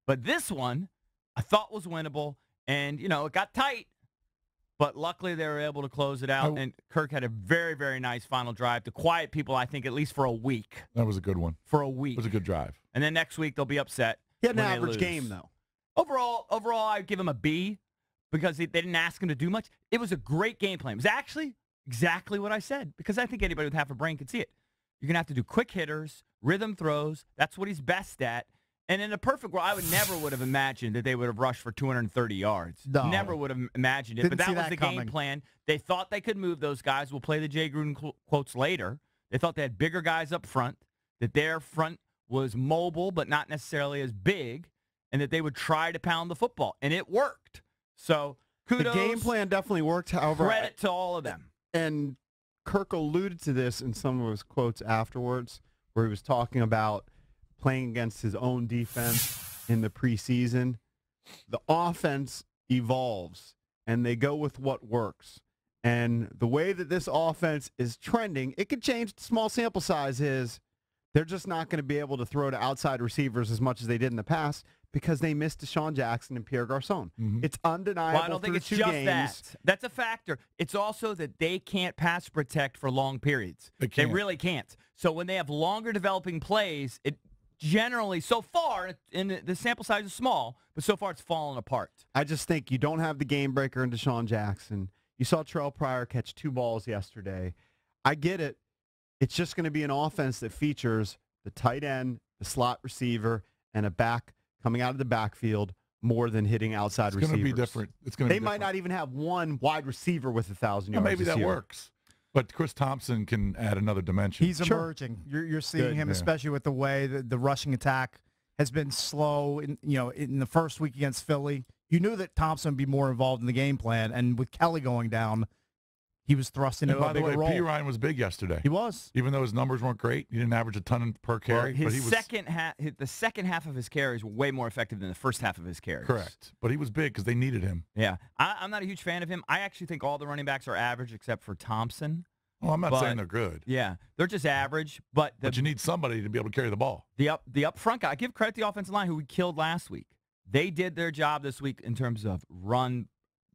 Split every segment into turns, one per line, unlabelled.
But this one I thought was winnable, and, it got tight. But luckily, they were able to close it out, and Kirk had a very, very nice final drive to quiet people, I think, at least for a week.
That was a good one.
For a week.
It was a good drive.
And then next week, they'll be upset.
He had an average game, though.
Overall, I'd give him a B because they didn't ask him to do much. It was a great game plan. It was actually exactly what I said, because I think anybody with half a brain could see it. You're going to have to do quick hitters, rhythm throws. That's what he's best at. And in a perfect world, I would have imagined that they would have rushed for 230 yards.
No.
Never would have imagined it.
Didn't
but that
see
was
that
the
coming.
game plan. They thought they could move those guys. We'll play the Jay Gruden quotes later. They thought they had bigger guys up front, that their front was mobile but not necessarily as big, and that they would try to pound the football. And it worked. So kudos.
The game plan definitely worked. However,
credit to all of them.
And Kirk alluded to this in some of his quotes afterwards, where he was talking about playing against his own defense in the preseason. The offense evolves, and they go with what works. And the way that this offense is trending, it could change. Small sample size is they're just not going to be able to throw to outside receivers as much as they did in the past because they missed Deshaun Jackson and Pierre Garçon.
Mm-hmm.
It's undeniable.
Well, I don't think it's
two
just
games.
that. That's a factor. It's also that they can't pass protect for long periods. They really can't. So when they have longer developing plays, it generally, so far, and the sample size is small, but so far it's fallen apart.
I just think you don't have the game breaker in Deshaun Jackson. You saw Terrell Pryor catch 2 balls yesterday. I get it. It's just going to be an offense that features the tight end, the slot receiver, and a back coming out of the backfield more than hitting outside receivers.
It's going to be different.
They might not even have one wide receiver with 1,000 yards.
Maybe that works. But Chris Thompson can add another dimension.
He's emerging. You're seeing him, especially with the way the rushing attack has been slow. In the first week against Philly, you knew that Thompson would be more involved in the game plan, and with Kelly going down, he was thrust into a bigger role.
P. Ryan was big yesterday.
He was,
even though his numbers weren't great. He didn't average a ton per carry.
Well,
but he was
the second half of his carries were way more effective than the first half of his carries.
Correct, but he was big because they needed him.
Yeah, I'm not a huge fan of him. I actually think all the running backs are average except for Thompson.
Well, I'm not saying they're good.
Yeah, they're just average. But
you need somebody to be able to carry the ball.
The up front guy. I give credit to the offensive line who we killed last week. They did their job this week in terms of run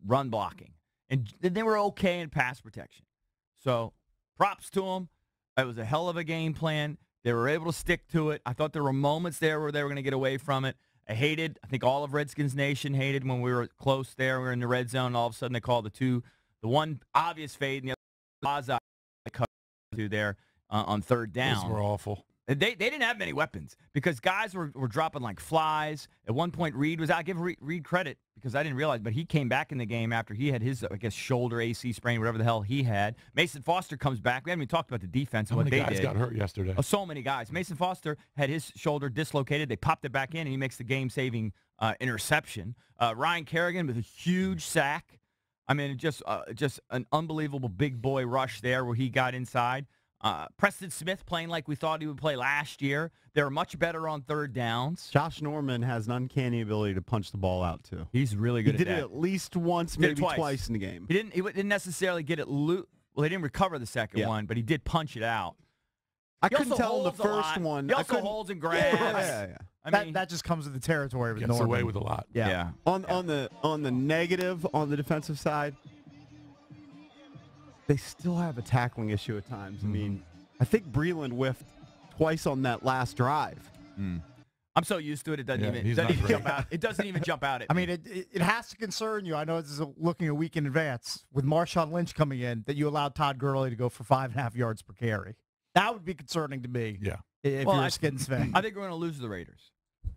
blocking, and they were okay in pass protection. So props to them. It was a hell of a game plan. They were able to stick to it. I thought there were moments there where they were going to get away from it. I think all of Redskins Nation hated when we were close there. We were in the red zone, and all of a sudden they called the one obvious fade and the other cut to there on third down.
Those were awful.
They didn't have many weapons because guys were dropping like flies. At one point, Reed was out. I give Reed credit because I didn't realize, but he came back in the game after he had his, shoulder AC sprain, whatever the hell he had. Mason Foster comes back. We haven't even talked about the defense and what they did. How many
guys got hurt yesterday?
Oh, so many guys. Mason Foster had his shoulder dislocated. They popped it back in, and he makes the game-saving interception. Ryan Kerrigan with a huge sack. I mean, just an unbelievable big boy rush there where he got inside. Preston Smith playing like we thought he would play last year. They're much better on third downs.
Josh Norman has an uncanny ability to punch the ball out, too.
He's really good at that.
He did it at least once, maybe twice in the game.
He didn't necessarily get it loose. Well, he didn't recover the second one, but he did punch it out.
I couldn't tell in the first one.
He also holds and grabs.
Yeah.
I mean, that just comes with the territory with Norman.
Gets away with a lot.
Yeah. On the negative, on the defensive side, they still have a tackling issue at times. I mean, I think Breland whiffed twice on that last drive.
I'm so used to it. It doesn't even jump out. It doesn't even jump out at me.
I mean, it has to concern you. I know this is looking a week in advance with Marshawn Lynch coming in that you allowed Todd Gurley to go for 5.5 yards per carry. That would be concerning to me.
Yeah.
If you're a Skins fan.
I think we're going to lose to the Raiders,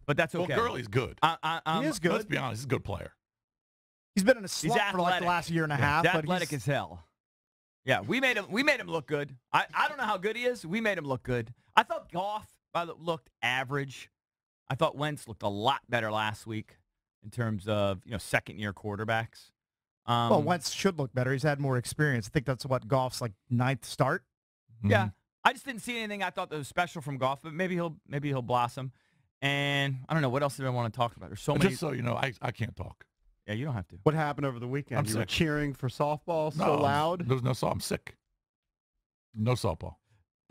but that's okay.
Well, Gurley's good.
He is good.
Let's be honest. He's a good player.
He's been in a slump for like the last year and a half.
He's
but
athletic as hell. Yeah, we made him look good. I don't know how good he is. We made him look good. I thought Goff looked average. I thought Wentz looked a lot better last week in terms of second-year quarterbacks.
Well, Wentz should look better. He's had more experience. I think that's what Goff's ninth start.
Yeah, I just didn't see anything I thought that was special from Goff, but maybe he'll blossom. And I don't know what else did I want to talk about. There's so many.
Just so you know, I can't talk.
Yeah, you don't have to.
What happened over the weekend? You were cheering for softball so loud?
There was no softball. I'm sick. No softball.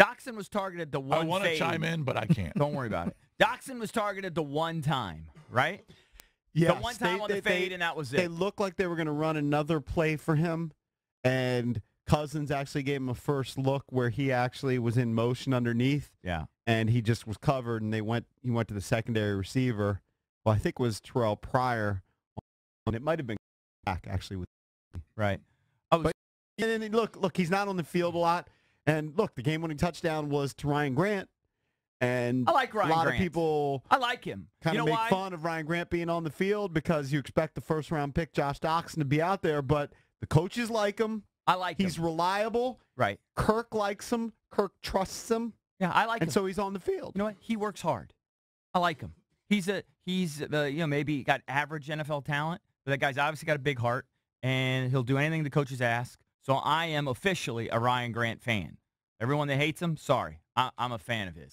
Doxson was targeted the one
I want to chime in, but I can't.
Don't worry about it. Doxson was targeted the one time, right?
Yeah,
the one time on the fade, and that was it.
They looked like they were going to run another play for him, and Cousins actually gave him a first look where he actually was in motion underneath.
Yeah.
And he just was covered, and he went to the secondary receiver. Well, I think it was Terrell Pryor, and it might have been back actually.
Right.
And look, he's not on the field a lot. And look, the game-winning touchdown was to Ryan Grant. And
I like Ryan
a lot
Grant.
of people
I like him.
kind of make
why?
fun of Ryan Grant being on the field because you expect the first-round pick, Josh Doxson, to be out there. But the coaches like him.
I like him.
He's reliable.
Right.
Kirk likes him. Kirk trusts him.
Yeah, I like him.
And so he's on the field.
You know what? He works hard. I like him. He's maybe got average NFL talent, but that guy's obviously got a big heart, and he'll do anything the coaches ask. So I am officially a Ryan Grant fan. Everyone that hates him, sorry. I'm a fan of his.